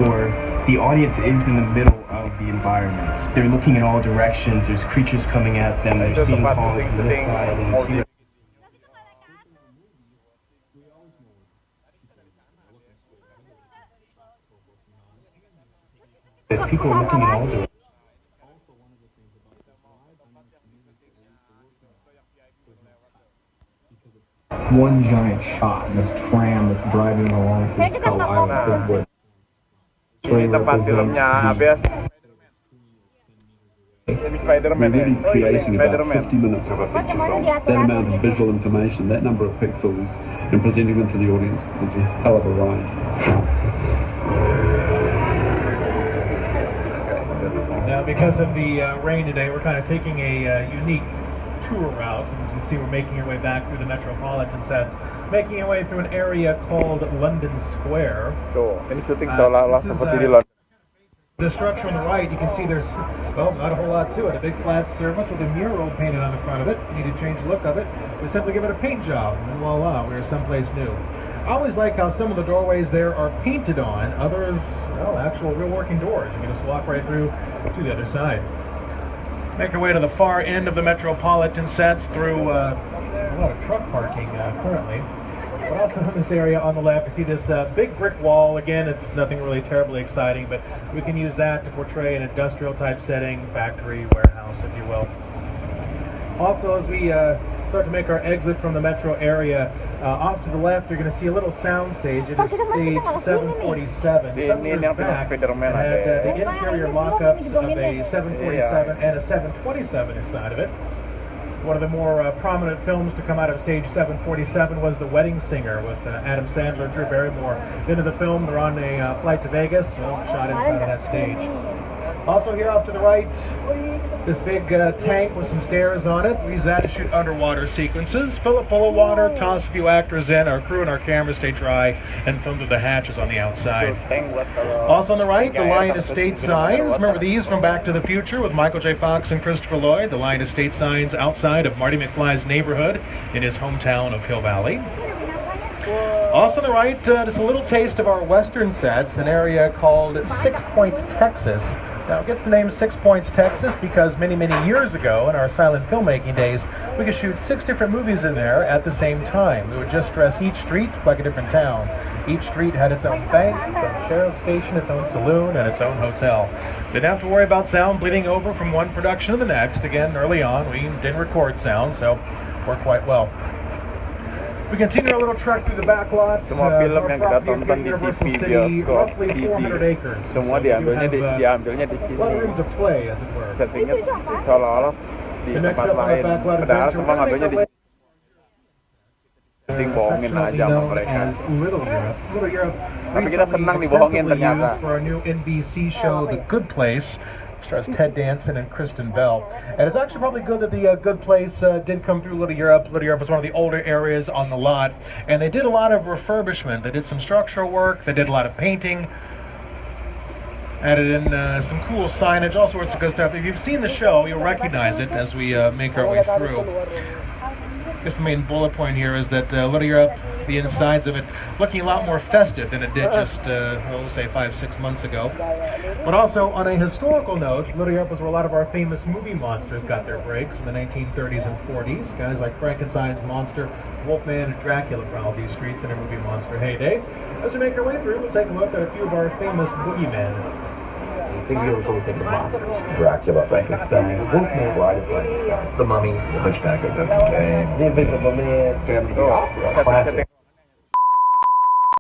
Or the audience is in the middle of the environment. They're looking in all directions. There's creatures coming at them. They're seeing calls from this side and people are looking in all directions. One giant shot, this tram that's driving along through Skull Island. Ini tempat filmnya Abyss. Ini Spider-Man ya? We're really creating about 50 minutes of a feature film. That amount of visual information, that number of pixels, and presenting them to the audience, it's a hell of a ride. Now, because of the rain today, we're kind of taking a unique tour route. As you can see, we're making our way back through the metropolitan sets, making our way through an area called London Square. Tuh, ini syuting seolah-olah seperti di London. The structure on the right, you can see there's, well, not a whole lot to it. A big flat surface with a mural painted on the front of it. You need to change the look of it. We simply give it a paint job, and voila, we're someplace new. I always like how some of the doorways there are painted on, others, well, actual real working doors. You can just walk right through to the other side. Make our way to the far end of the metropolitan sets through a lot of truck parking currently. But also in this area on the left, you see this big brick wall. Again, it's nothing really terribly exciting, but we can use that to portray an industrial type setting, factory, warehouse, if you will. Also, as we start to make our exit from the metro area, off to the left, you're going to see a little sound stage. It is stage 747. Some years back, it had the interior mock-ups of a 747 and a 727 inside of it. One of the more prominent films to come out of stage 747 was The Wedding Singer with Adam Sandler and Drew Barrymore. Into the film, they're on a flight to Vegas, well, shot inside of that stage. Also here off to the right, this big tank with some stairs on it. We use that to shoot underwater sequences. Fill it full of water, toss a few actors in, our crew and our cameras stay dry, and film through the hatches on the outside. Also on the right, the Lion Estate signs. Remember these from Back to the Future with Michael J. Fox and Christopher Lloyd. The Lion Estate signs outside of Marty McFly's neighborhood in his hometown of Hill Valley. Also on the right, just a little taste of our western sets, an area called Six Points, Texas. Now, it gets the name Six Points, Texas because many, many years ago, in our silent filmmaking days, we could shoot 6 different movies in there at the same time. We would just dress each street like a different town. Each street had its own bank, its own sheriff's station, its own saloon, and its own hotel. Didn't have to worry about sound bleeding over from one production to the next. Again, early on, we didn't record sound, so worked quite well. We continue our little trek through the back lots. Semua film yang kita tonton di TV bioskop, semua diambilnya di sini. Settingnya seolah-olah di tempat lain, padahal semua ngambilnya di sini. Bohongin aja sama mereka. Tapi kita senang dibohongin ternyata. For our new NBC show, The Good Place. Stars Ted Danson and Kristen Bell. And it's actually probably good that the Good Place did come through Little Europe. Little Europe was one of the older areas on the lot. And they did a lot of refurbishment. They did some structural work. They did a lot of painting. Added in some cool signage, all sorts of good stuff. If you've seen the show, you'll recognize it as we make our way through. I guess the main bullet point here is that Little Europe, the insides of it, looking a lot more festive than it did just, say 5-6 months ago. But also, on a historical note, Little Europe was where a lot of our famous movie monsters got their breaks in the 1930s and 40s. Guys like Frankenstein's monster, Wolfman, and Dracula prowled these streets in their movie monster heyday. As we make our way through, we'll take a look at a few of our famous boogeymen. I think you always think of monsters. Dracula, Frankenstein, Wolfman, Bride of Frankenstein, The Mummy, The Hunchback of Notre Dame, The Invisible Man, Family Opera, classic.